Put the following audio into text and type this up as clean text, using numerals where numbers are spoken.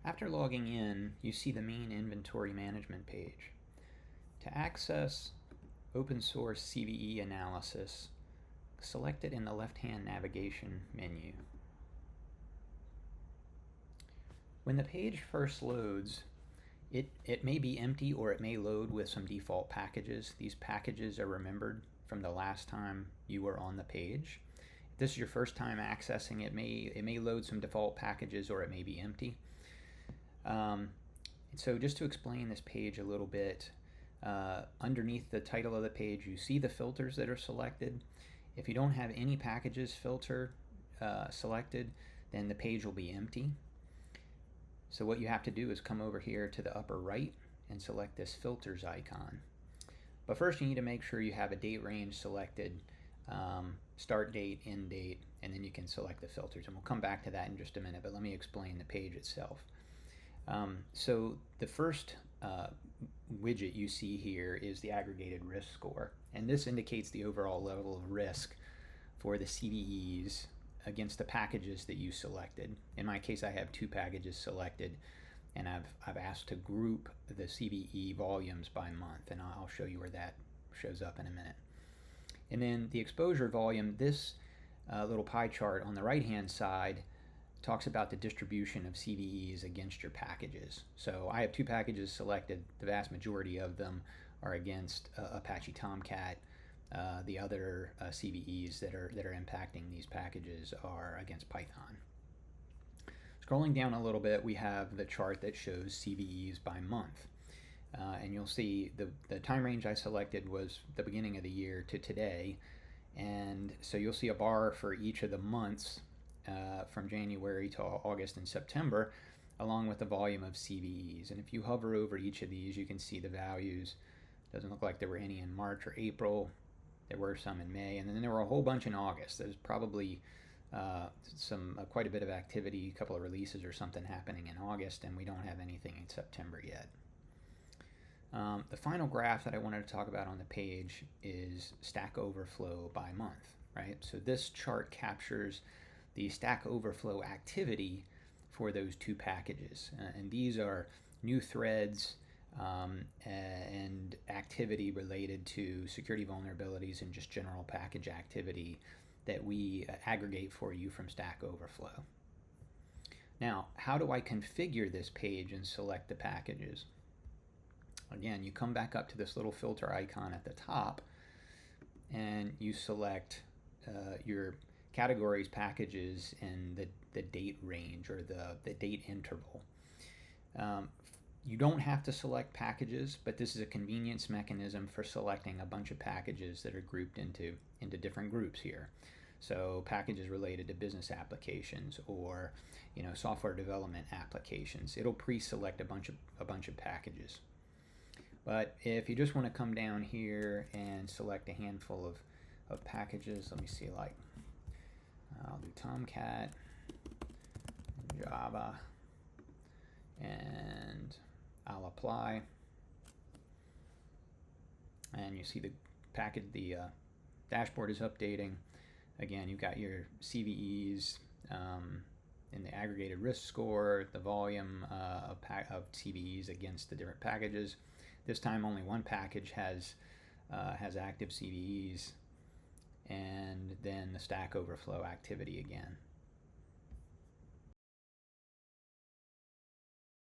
After logging in, you see the main inventory management page. To access Open Source CVE Analysis, select it in the left-hand navigation menu. When the page first loads, it may be empty or it may load with some default packages. These packages are remembered from the last time you were on the page. If this is your first time accessing it, may load some default packages or it may be empty. So just to explain this page a little bit, underneath the title of the page you see the filters that are selected. If you don't have any packages selected, then the page will be empty. So what you have to do is come over here to the upper right and select this filters icon. But first you need to make sure you have a date range selected, start date, end date, and then you can select the filters. And we'll come back to that in just a minute, but let me explain the page itself. So the first widget you see here is the aggregated risk score, and this indicates the overall level of risk for the CVEs against the packages that you selected. In my case, I have 2 packages selected, and I've asked to group the CVE volumes by month, and I'll show you where that shows up in a minute. And then the exposure volume, this little pie chart on the right hand side talks about the distribution of CVEs against your packages. So I have 2 packages selected. The vast majority of them are against Apache Tomcat. The other CVEs that are impacting these packages are against Python. Scrolling down a little bit, we have the chart that shows CVEs by month. And you'll see the time range I selected was the beginning of the year to today. And so you'll see a bar for each of the months from January to August and September, along with the volume of CVEs. And if you hover over each of these, you can see the values. Doesn't look like there were any in March or April. There were some in May, and then there were a whole bunch in August. There's probably quite a bit of activity, a couple of releases or something happening in August, and we don't have anything in September yet. The final graph that I wanted to talk about on the page is Stack Overflow by month, right? So this chart captures the Stack Overflow activity for those 2 packages, and these are new threads and activity related to security vulnerabilities and just general package activity that we aggregate for you from Stack Overflow. Now, how do I configure this page and select the packages? Again, you come back up to this little filter icon at the top and you select your categories, packages, and the date range or the date interval. You don't have to select packages, but this is a convenience mechanism for selecting a bunch of packages that are grouped into different groups here. So packages related to business applications or software development applications. It'll pre-select a bunch of packages. But if you just want to come down here and select a handful of packages, let me see, like I'll do Tomcat, Java, and I'll apply, and you see the dashboard is updating. Again, you've got your CVEs in the aggregated risk score, the volume of CVEs against the different packages. This time only one package has active CVEs, and then the Stack Overflow activity again.